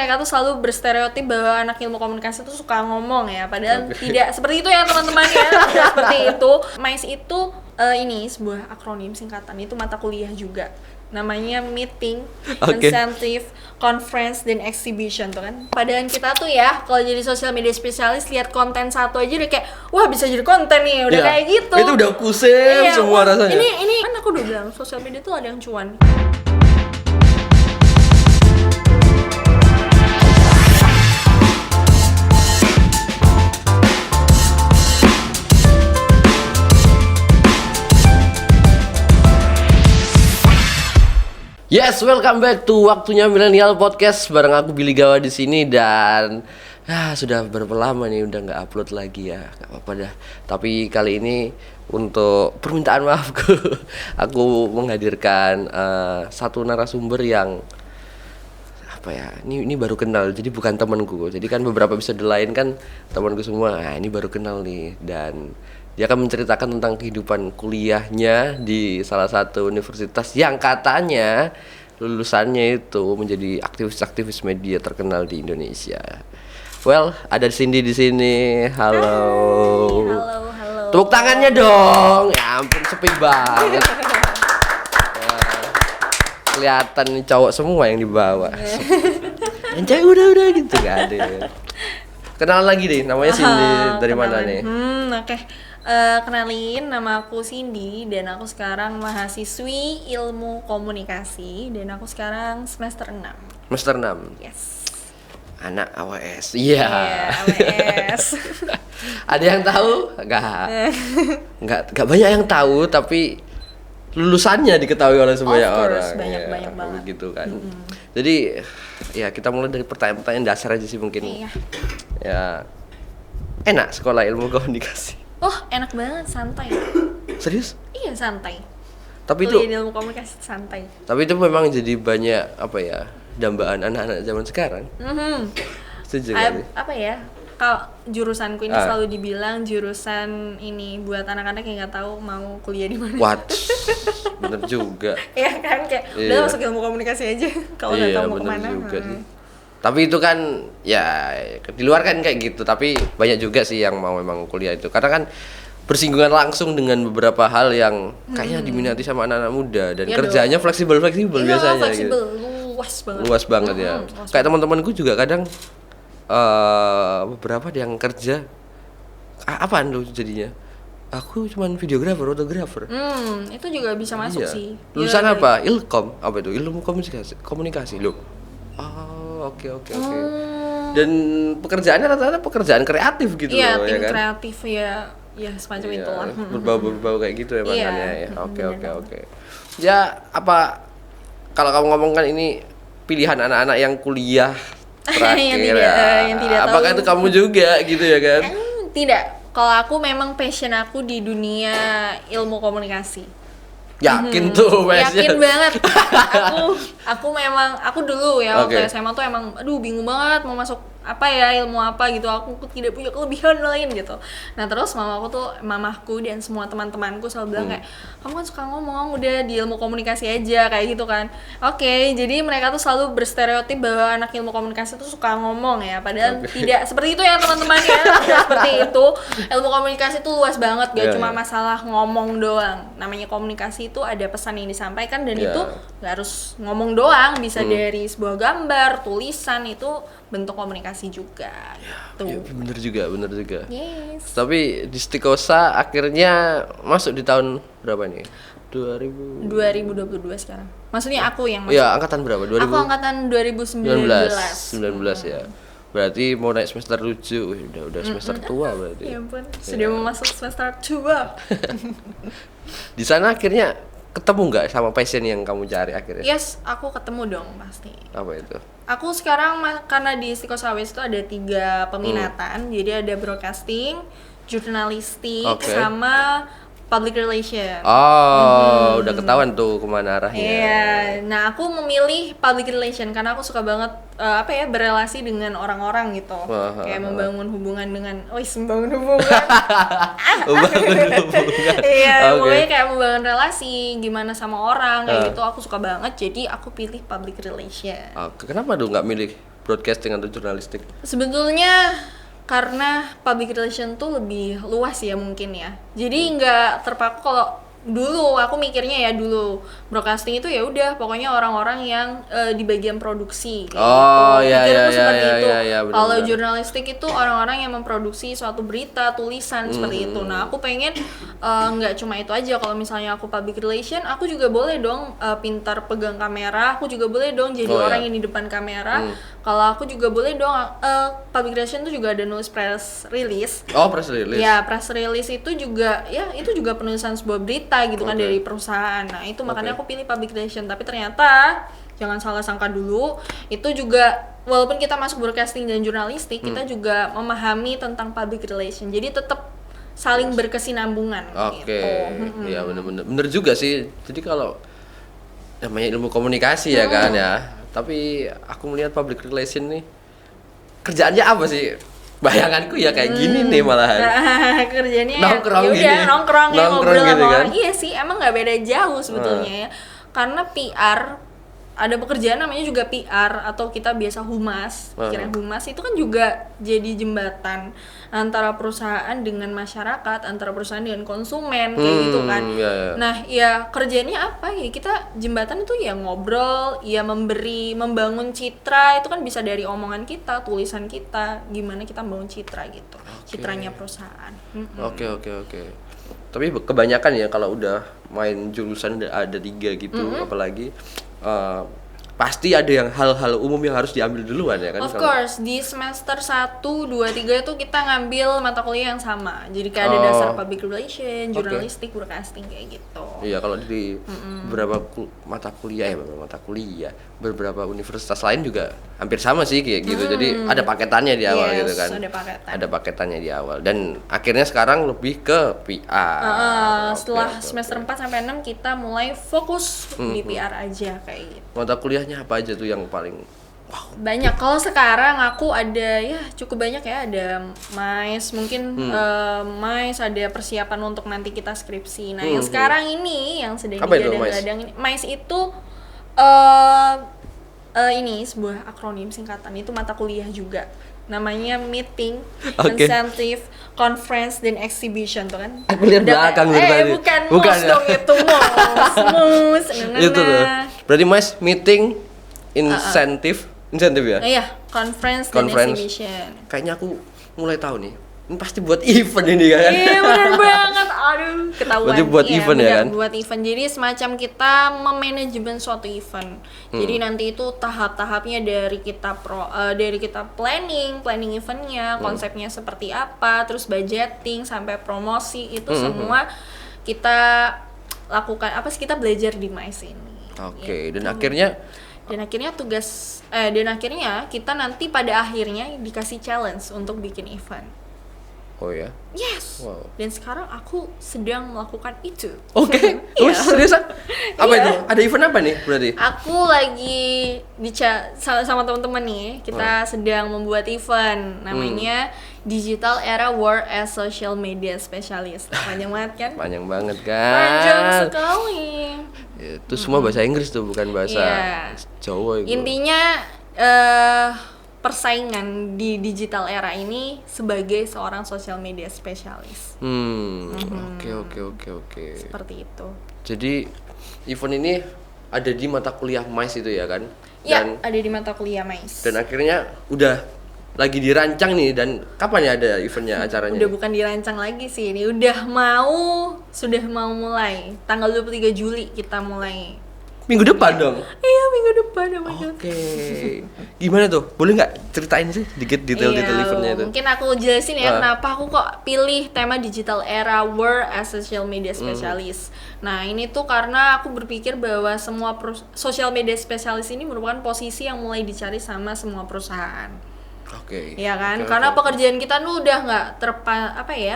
mereka tuh selalu berstereotip bahwa anak ilmu komunikasi tuh suka ngomong ya, padahal tidak seperti itu ya teman-teman ya. Tidak seperti itu. MICE itu ini sebuah akronim singkatan, itu mata kuliah juga. Namanya Meeting, Incentive, Conference, dan Exhibition tuh kan. Padahal kita tuh ya, kalau jadi social media spesialis, lihat konten satu aja udah kayak, wah bisa jadi konten nih, udah kayak gitu. Itu udah kusem semua rasanya. Ini kan aku udah bilang, social media tuh ada yang cuan. Yes, welcome back to Waktunya Milenial Podcast bareng aku Billy Gawa di sini dan sudah berapa lama nih udah nggak upload lagi ya, nggak apa-apa dah. Tapi kali ini untuk permintaan maafku, aku menghadirkan satu narasumber yang apa ya? Ini baru kenal, jadi bukan temanku. Jadi kan beberapa episode lain kan temanku semua. Nah, ini baru kenal nih dan dia akan menceritakan tentang kehidupan kuliahnya di salah satu universitas yang katanya lulusannya itu menjadi aktivis-aktivis media terkenal di Indonesia. Well, ada Cindy di sini. Halo. Halo. Tepuk tangannya dong. Ya ampun, sepi banget. Kelihatan nih cowok semua yang dibawa. Yang cewek udah gitu gak ada. Kenalan lagi deh, namanya Cindy. Dari mana nih? Oke. Kenalin, nama aku Cindy dan aku sekarang mahasiswi ilmu komunikasi dan aku sekarang semester 6. Semester 6? Yes. Anak AWS. Iya. AWS. Ada yang tahu? Enggak banyak yang tahu, tapi lulusannya diketahui oleh sebanyak orang. Banyak banget. Gitu kan. Jadi ya kita mulai dari pertanyaan-pertanyaan dasar aja sih mungkin. Iya. Ya. Enak sekolah ilmu komunikasi. Oh, enak banget, santai. Serius? Iya, santai. Tapi Kuliah itu ilmu komunikasi santai. Tapi itu memang jadi banyak apa ya? Dambaan anak-anak zaman sekarang. Setuju gak sih? Apa ya? Kalau jurusanku ini selalu dibilang jurusan ini buat anak-anak yang nggak tahu mau kuliah di mana. What? Bener juga. Iya kan, kayak udah masuk ilmu komunikasi aja kalau nggak tahu mau kemana. Juga sih. Tapi itu kan ya di luar kan kayak gitu, tapi banyak juga sih yang mau memang kuliah itu karena kan bersinggungan langsung dengan beberapa hal yang kayaknya diminati sama anak-anak muda dan ya kerjanya fleksibel biasanya fleksibel, gitu. luas banget ya. Kayak teman-temanku juga kadang beberapa yang kerja apaan lu jadinya? Aku cuman videografer, fotografer. Itu juga bisa masuk sih. Lulusan apa? Ilkom, apa itu? Ilmu komunikasi loh. Oke. Dan pekerjaannya rata-rata pekerjaan kreatif gitu loh, ya tim kan? Kreatif ya semacam itulah. Berbau kayak gitu ya makanya ya. Oke. Ya apa kalau kamu ngomongkan ini pilihan anak-anak yang kuliah terakhir yang tidak tahu. Apakah itu kamu juga gitu ya kan? Tidak. Kalau aku memang passion aku di dunia ilmu komunikasi. Yakin tuh passion. Yakin banget. Aku dulu ya waktu SMA tuh emang bingung banget mau masuk apa ya, ilmu apa gitu. Aku tidak punya kelebihan lain gitu. Nah, terus mamahku dan semua teman-temanku selalu bilang kayak, "Kamu kan suka ngomong, udah di ilmu komunikasi aja," kayak gitu kan. Oke, jadi mereka tuh selalu berstereotip bahwa anak ilmu komunikasi tuh suka ngomong ya, padahal tidak seperti itu ya teman-teman ya. Tidak seperti itu. Ilmu komunikasi tuh luas banget, gak cuma masalah ngomong doang. Namanya komunikasi itu ada pesan yang disampaikan dan itu gak harus ngomong doang, bisa dari sebuah gambar, tulisan, itu bentuk komunikasi juga. Ya, bener juga. Yes. Tapi di Stikosa akhirnya masuk di tahun berapa nih? 2022 sekarang. Maksudnya aku yang masuk. Ya, angkatan berapa? Aku angkatan 2019. 19 ya. Berarti mau naik semester 7. Udah semester tua berarti. Ya ampun, sudah mau masuk semester 2. Di sana akhirnya ketemu nggak sama passion yang kamu cari akhirnya? Yes, aku ketemu dong pasti. Apa itu? Aku sekarang karena di Stikosa AWS itu ada 3 peminatan. Jadi ada broadcasting, jurnalistik, sama public relation. Udah ketahuan tuh kemana arahnya. Iya, nah aku memilih public relation karena aku suka banget berelasi dengan orang-orang gitu. Kayak membangun hubungan dengan, membangun hubungan. Iya, pokoknya kayak membangun relasi gimana sama orang kayak gitu. Aku suka banget, jadi aku pilih public relation. Kenapa tuh nggak milih broadcasting atau jurnalistik? Sebetulnya karena public relation tuh lebih luas ya mungkin ya. Jadi nggak terpaku. Kalau dulu aku mikirnya ya, dulu broadcasting itu ya udah pokoknya orang-orang yang di bagian produksi kayak Oh, gitu. iya, Pikirku iya, seperti iya, itu. iya, iya, benar, Kalau benar. jurnalistik itu orang-orang yang memproduksi suatu berita, tulisan seperti itu. Nah, aku pengen nggak cuma itu aja. Kalau misalnya aku public relation, aku juga boleh dong pintar pegang kamera, aku juga boleh dong jadi Oh, orang ya. yang di depan kamera. Kalau aku juga boleh dong public relation tuh juga ada nulis press release. Oh, press release. Ya, press release itu juga ya itu juga penulisan sebuah berita gitu kan Oke. dari perusahaan. Nah, itu makanya Oke. aku pilih public relation. Tapi ternyata jangan salah sangka dulu, itu juga walaupun kita masuk broadcasting dan jurnalistik, kita juga memahami tentang public relation. Jadi tetap saling berkesinambungan Oke, gitu. ya bener juga sih. Jadi kalau namanya ilmu komunikasi ya kan ya. Tapi aku melihat public relation nih kerjaannya apa sih? Bayanganku ya kayak gini nih malahan. Nah, kerjanya Nongkrong ya udah gini. nongkrong ya, Nongkrong ngobrol gitu sama kan. orang. Iya sih, emang nggak beda jauh sebetulnya ya. Karena PR, ada pekerjaan namanya juga PR atau kita biasa humas. Kira humas itu kan juga jadi jembatan antara perusahaan dengan masyarakat, antara perusahaan dengan konsumen kayak gitu kan. Iya, iya. Nah, ya kerjanya apa ya? Kita jembatan itu ya ngobrol, ya memberi, membangun citra, itu kan bisa dari omongan kita, tulisan kita, gimana kita membangun citra gitu. Citranya perusahaan. Oke. Tapi kebanyakan ya kalau udah main jurusan ada 3 gitu, apalagi pasti ada yang hal-hal umum yang harus diambil duluan ya kan? Of course, di semester 1, 2, 3 itu kita ngambil mata kuliah yang sama. Jadi kayak ada dasar public relation, jurnalistik, broadcasting kayak gitu. Iya, kalau di beberapa beberapa universitas lain juga hampir sama sih kayak gitu. Jadi ada paketannya di awal gitu kan. Ada paketan. Ada paketannya di awal dan akhirnya sekarang lebih ke PR. Setelah Oke. semester 4 sampai 6 kita mulai fokus di PR aja kayak gitu. Mata kuliahnya apa aja tuh yang paling Banyak. Kalau sekarang aku ada ya cukup banyak ya, ada MAIS mungkin MAIS, ada persiapan untuk nanti kita skripsi. Nah, yang sekarang ini yang sedang Apa itu, digadang-gadang ini MAIS itu ini sebuah akronim singkatan, itu mata kuliah juga. Namanya Meeting, Oke. Incentive, Conference, dan Exhibition tuh kan. Aku lihat belakang gitu tadi. Bukan Bukan mus ya? dong itu, mus. itu tuh. Berarti Mas meeting insentif ya? Iya, Conference dan Conference. Exhibition. Kayaknya aku mulai tahu nih. Ini pasti buat event ini kan? Iya benar banget, aduh ketahuan. Berarti buat Iya, event ya benar, kan? Buat event, jadi semacam kita memanajemen suatu event. Jadi nanti itu tahap-tahapnya dari kita planning eventnya, konsepnya seperti apa, terus budgeting sampai promosi itu semua kita lakukan. Apa sih, kita belajar di MAIS ini. Oke, dan akhirnya Dan akhirnya kita nanti pada akhirnya dikasih challenge untuk bikin event. oh ya. Yes. Wow. Dan sekarang aku sedang melakukan itu. Oke. Iya. Oh, seriusan? Apa Iya. itu? Ada event apa nih berarti? Aku lagi sama teman-teman nih, kita sedang membuat event namanya Digital Era Work as Social Media Specialist. Panjang banget kan? Panjang banget kan? Panjang sekali. Itu semua bahasa Inggris tuh, bukan bahasa Iya. Jawa itu. Intinya persaingan di digital era ini sebagai seorang social media specialist. Oke. Seperti itu. Jadi event ini ada di mata kuliah MAIS itu ya kan? Ya, Dan ada di mata kuliah MAIS. dan akhirnya udah lagi dirancang nih, dan kapan ya ada eventnya, acaranya? Udah bukan dirancang lagi sih, ini sudah mau mulai. Tanggal 23 Juli kita mulai. Minggu depan dong? Iya, minggu depan. Oh my God. Oke. Gimana tuh? Boleh nggak ceritain sih dikit detail-detail Iya, eventnya itu? mungkin aku jelasin ya kenapa aku kok pilih tema digital era work as social media specialist. Nah, ini tuh karena aku berpikir bahwa semua social media specialist ini merupakan posisi yang mulai dicari sama semua perusahaan. Oke. Iya kan? Oke, Karena oke. pekerjaan kita tuh udah nggak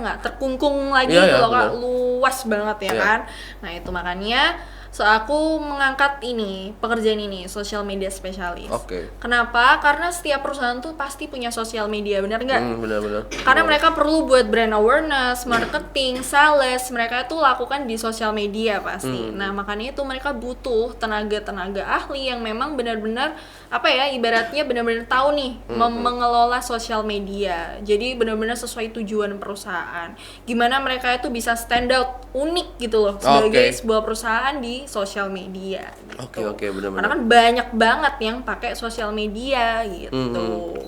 nggak terkungkung lagi Iya, gitu iya, loh, Kak. benar. Luas banget ya Iya. kan. Nah, itu makanya So aku mengangkat ini pekerjaan ini social media spesialis. Oke. Kenapa? Karena setiap perusahaan tuh pasti punya sosial media, benar nggak? Benar-benar. Karena mereka perlu buat brand awareness, marketing, sales, mereka itu lakukan di sosial media pasti. Nah makanya itu mereka butuh tenaga ahli yang memang benar-benar apa ya, ibaratnya benar-benar tahu nih mengelola sosial media. Jadi benar-benar sesuai tujuan perusahaan. Gimana mereka itu bisa stand out, unik gitu loh sebagai sebuah perusahaan di sosial media gitu. Oke, benar-benar. Karena kan banyak banget yang pakai sosial media gitu.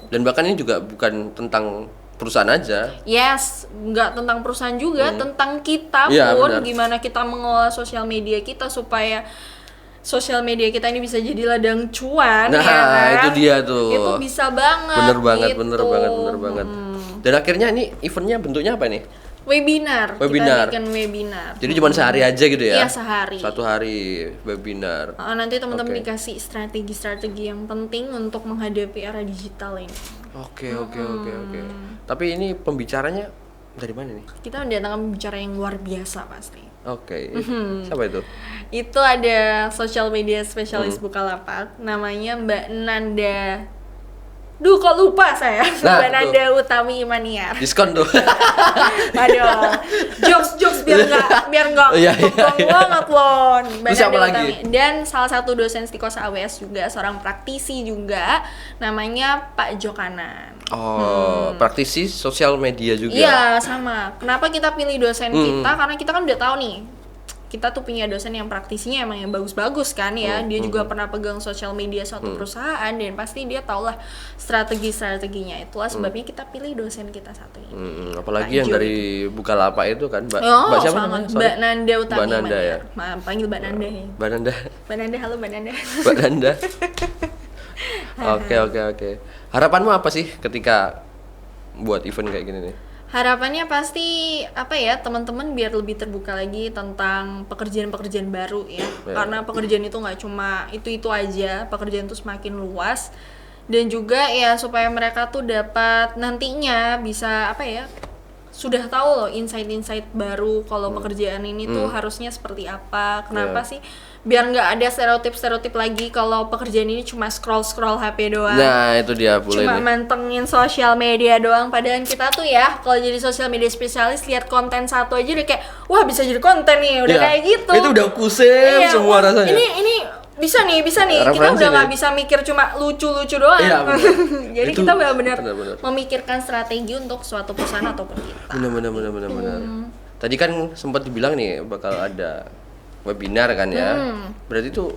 Dan bahkan ini juga bukan tentang perusahaan aja. Yes, nggak tentang perusahaan juga, tentang kita Iya, pun, benar. gimana kita mengelola sosial media kita supaya sosial media kita ini bisa jadi ladang cuan. Nah, ya kan? itu dia tuh. Itu bisa banget. Bener banget, gitu. bener banget. Dan akhirnya ini eventnya bentuknya apa nih? Webinar. Kita bikin webinar. Jadi cuma sehari aja gitu ya? Iya, sehari. 1 hari webinar. Nanti teman-teman dikasih strategi-strategi yang penting untuk menghadapi era digital ini. Oke. Tapi ini pembicaranya dari mana nih? Kita mendatangkan pembicara yang luar biasa pasti. Oke. Siapa itu? Itu ada social media spesialis Bukalapak, namanya Mbak Nanda. Duh, kok lupa saya. Mbak Nanda Utami Imaniar. Diskon tuh. Aduh, jokes biar nggak begang banget loh. Mbak Terus siapa Nanda lagi? Utami. Dan salah satu dosen Stikos AWS juga, seorang praktisi juga, namanya Pak Jokanan. Praktisi sosial media juga. Iya, sama. Kenapa kita pilih dosen kita? Karena kita kan udah tahu nih, kita tuh punya dosen yang praktisinya emang yang bagus-bagus kan ya. Dia juga pernah pegang sosial media suatu perusahaan dan pasti dia tahulah strategi-strateginya. Itulah sebabnya kita pilih dosen kita satu ini. Apalagi Pak yang Jo dari Bukalapak itu kan, Mbak siapa namanya? Mbak Nanda Utami. Mbak Nanda ya. Panggil Mbak Nanda ya. Mbak Nanda. Mbak Nanda, halo Mbak Nanda. Mbak Nanda. Oke. Harapanmu apa sih ketika buat event kayak gini nih? Harapannya pasti apa ya, teman-teman biar lebih terbuka lagi tentang pekerjaan-pekerjaan baru ya. Karena pekerjaan itu nggak cuma itu aja, pekerjaan itu semakin luas. Dan juga ya supaya mereka tuh dapat nantinya bisa apa ya, sudah tahu loh insight-insight baru kalau pekerjaan ini tuh harusnya seperti apa. Kenapa sih? Biar nggak ada stereotip lagi kalau pekerjaan ini cuma scroll HP doang. Nah, itu dia boleh. Cuma mantengin sosial media doang. Padahal kita tuh ya kalau jadi sosial media spesialis, lihat konten satu aja udah kayak wah bisa jadi konten nih, udah kayak gitu. Itu udah pusing semua rasanya. Ini bisa nih. Referensi kita udah nggak nih. bisa mikir cuma lucu-lucu doang. Iya, Jadi itu kita benar-benar benar. memikirkan strategi untuk suatu perusahaan ataupun kita. Benar. Tadi kan sempat dibilang nih bakal ada webinar kan ya. Berarti itu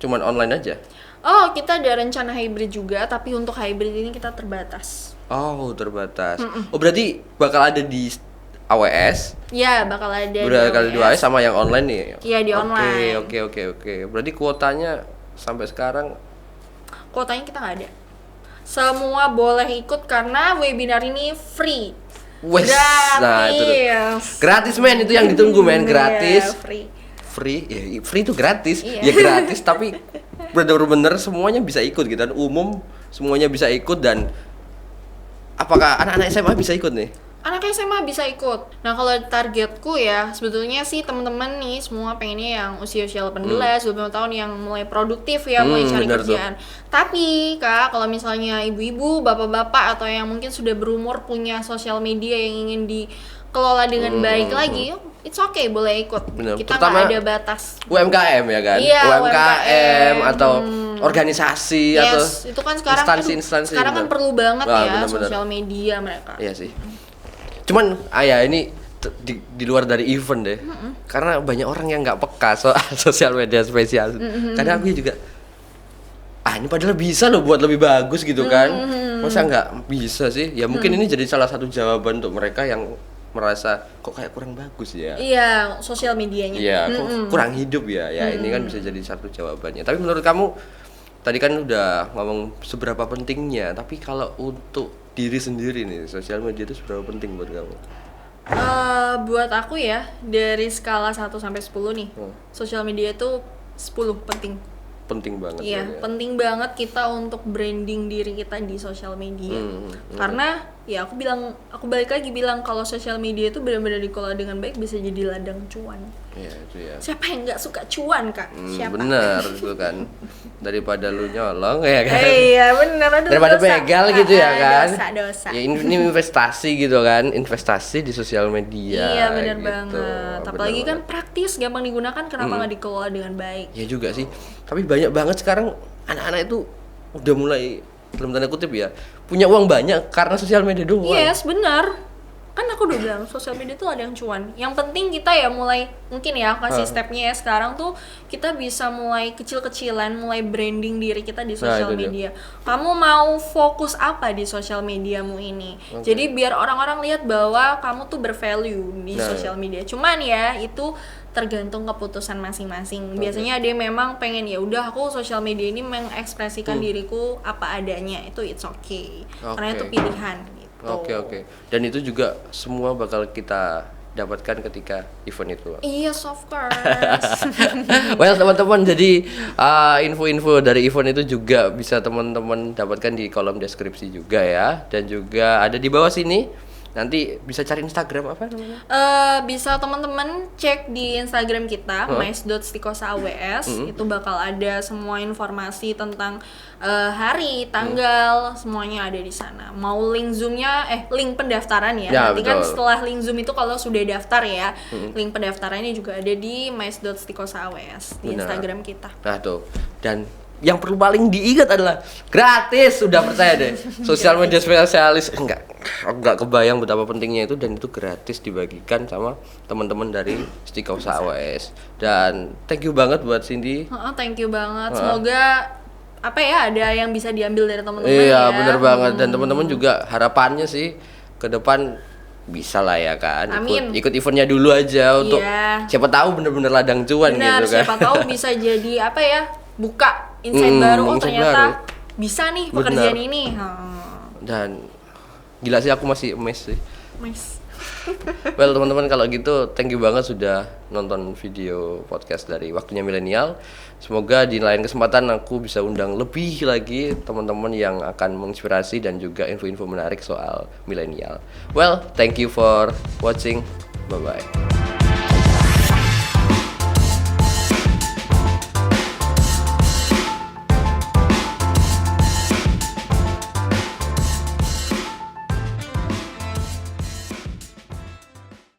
cuman online aja. Oh, kita ada rencana hybrid juga, tapi untuk hybrid ini kita terbatas. Oh, terbatas. Oh, berarti bakal ada di AWS. Ya, bakal ada Bakal di AWS sama yang online nih. Iya, di online. Oke. Berarti kuotanya sampai sekarang Kuotanya kita nggak ada. Semua boleh ikut karena webinar ini free. Wes, Gratis. nah itu tuh. Gratis men, itu yang ditunggu men, gratis. Free. Free itu gratis. Iya. Ya gratis tapi bener-bener semuanya bisa ikut gitu kan. Umum semuanya bisa ikut. Dan apakah anak-anak SMA bisa ikut nih? Anak SMA bisa ikut. Nah, kalau targetku ya, sebetulnya sih teman-teman nih semua pengennya yang usia-usia 18, 25 tahun yang mulai produktif ya, mulai cari kerjaan. Tapi, Kak, kalau misalnya ibu-ibu, bapak-bapak atau yang mungkin sudah berumur punya sosial media yang ingin dikelola dengan baik lagi, it's okay, boleh ikut. Bener. Kita Terutama nggak ada batas. UMKM ya kan? Iya, UMKM atau organisasi atau itu kan sekarang instansi sekarang kan perlu banget ya bener-bener. sosial media mereka. Iya sih. Cuman ya ini di luar dari event deh. Karena banyak orang yang nggak peka soal sosial media spesial. Kadang aku juga ini padahal bisa loh buat lebih bagus gitu kan. Masa nggak bisa sih? Ya mungkin ini jadi salah satu jawaban untuk mereka yang merasa kok kayak kurang bagus ya. Iya, sosial medianya. Iya, kok kurang hidup ya. Ya ini kan bisa jadi satu jawabannya. Tapi menurut kamu tadi kan udah ngomong seberapa pentingnya, tapi kalau untuk diri sendiri nih, sosial media itu seberapa penting buat kamu? Buat aku ya, dari skala 1 sampai 10 nih, sosial media itu 10 penting. Penting banget. Iya, penting banget kita untuk branding diri kita di sosial media. Karena ya aku balik lagi bilang kalau sosial media itu benar-benar dikelola dengan baik bisa jadi ladang cuan. Iya itu ya. Siapa yang nggak suka cuan, Kak? Siapa? Bener itu kan. Daripada lu nyolong ya kan. Iya bener, aduh, Daripada dosa. begal gitu ya kan. Dosa. Ya ini investasi gitu kan, investasi di sosial media. Iya bener gitu. banget. Bener Apalagi kan banget. praktis, gampang digunakan, kenapa nggak dikelola dengan baik? Ya juga sih. Tapi banyak banget sekarang anak-anak itu udah mulai dalam tanda kutip ya punya uang banyak karena sosial media doang. Yes, benar. Kan aku udah bilang sosial media tuh ada yang cuan. Yang penting kita ya mulai, mungkin ya kasih stepnya ya sekarang tuh kita bisa mulai kecil-kecilan, mulai branding diri kita di sosial itu dia. media. Kamu mau fokus apa di sosial mediamu ini? Jadi biar orang-orang lihat bahwa kamu tuh bervalue di Nah, sosial media. Cuman ya itu tergantung keputusan masing-masing. Biasanya ada yang memang pengen ya udah aku sosial media ini mengekspresikan diriku apa adanya, itu it's okay. Karena itu pilihan gitu. Oke. Dan itu juga semua bakal kita dapatkan ketika event itu. Yes, of course. Well teman-teman, jadi info-info dari event itu juga bisa teman-teman dapatkan di kolom deskripsi juga ya, dan juga ada di bawah sini. Nanti bisa cari Instagram apa namanya? Bisa teman-teman cek di Instagram kita mais.stikosaws. Itu bakal ada semua informasi tentang hari, tanggal, semuanya ada di sana. Mau link Zoom-nya, link pendaftaran ya. Ya, Nanti kan betul. setelah link Zoom itu kalau sudah daftar ya, link pendaftarannya juga ada di mais.stikosaws di Benar. Instagram kita. Nah tuh, dan yang perlu paling diingat adalah gratis, sudah percaya deh. Sosial media spesialis enggak kebayang betapa pentingnya itu, dan itu gratis dibagikan sama teman-teman dari Stikosa AWS. Dan thank you banget buat Cindy. Thank you banget. Semoga apa ya ada yang bisa diambil dari teman-teman Iya, ya. bener banget. Dan teman-teman juga harapannya sih ke depan bisa lah ya kan. Amin. Ikut eventnya dulu aja untuk Iya. siapa tahu bener-bener ladang cuan Benar, gitu kan. siapa tahu bisa jadi apa ya, buka insight baru. Oh insight ternyata baru. bisa nih pekerjaan Benar. ini. Dan gila sih, aku masih amazed sih. Nice. Well teman-teman, kalau gitu thank you banget sudah nonton video podcast dari Waktunya Milenial. Semoga di lain kesempatan aku bisa undang lebih lagi teman-teman yang akan menginspirasi dan juga info-info menarik soal milenial. Well, thank you for watching. Bye bye.